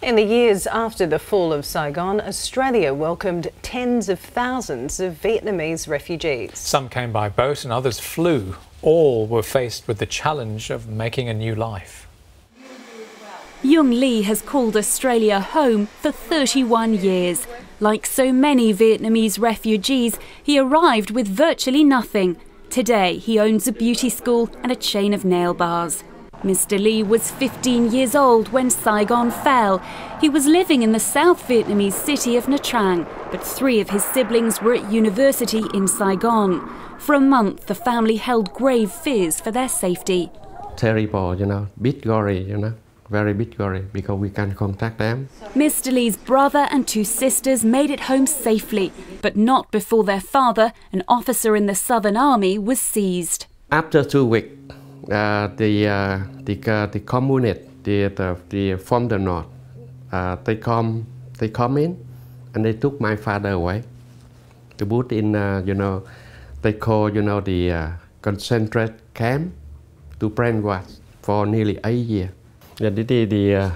In the years after the fall of Saigon, Australia welcomed tens of thousands of Vietnamese refugees. Some came by boat and others flew. All were faced with the challenge of making a new life. Young Lee has called Australia home for 31 years. Like so many Vietnamese refugees, he arrived with virtually nothing. Today, he owns a beauty school and a chain of nail bars. Mr. Lee was 15 years old when Saigon fell. He was living in the South Vietnamese city of Nha Trang, but 3 of his siblings were at university in Saigon. For a month, the family held grave fears for their safety. Terrible, bit gory, very bit gory, because we can't contact them. Mr. Lee's brother and 2 sisters made it home safely, but not before their father, an officer in the Southern Army, was seized. After 2 weeks, the community from the north, they come in and they took my father away. They put in, they call, the concentrate camp to brainwash for nearly 8 years. This is the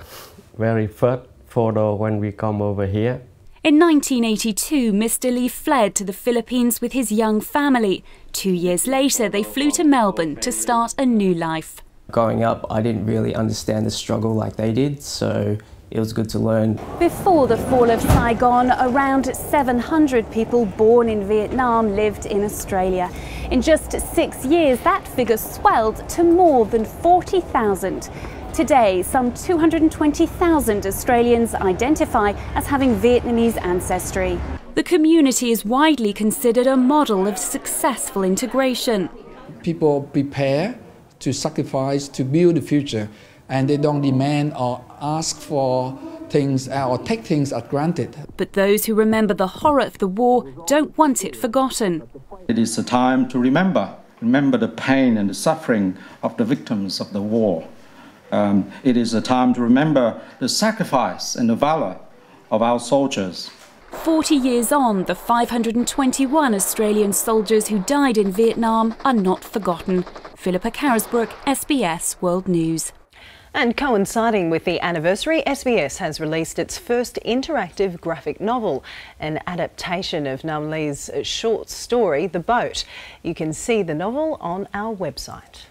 very first photo when we come over here. In 1982, Mr. Lee fled to the Philippines with his young family. 2 years later, they flew to Melbourne to start a new life. Growing up, I didn't really understand the struggle like they did, so it was good to learn. Before the fall of Saigon, around 700 people born in Vietnam lived in Australia. In just 6 years, that figure swelled to more than 40,000. Today, some 220,000 Australians identify as having Vietnamese ancestry. The community is widely considered a model of successful integration. People prepare to sacrifice to build the future, and they don't demand or ask for things or take things as granted. But those who remember the horror of the war don't want it forgotten. It is a time to remember the pain and the suffering of the victims of the war. It is a time to remember the sacrifice and the valor of our soldiers. 40 years on, the 521 Australian soldiers who died in Vietnam are not forgotten. Philippa Carisbrook, SBS World News. And coinciding with the anniversary, SBS has released its first interactive graphic novel, an adaptation of Nam Lee's short story, The Boat. You can see the novel on our website.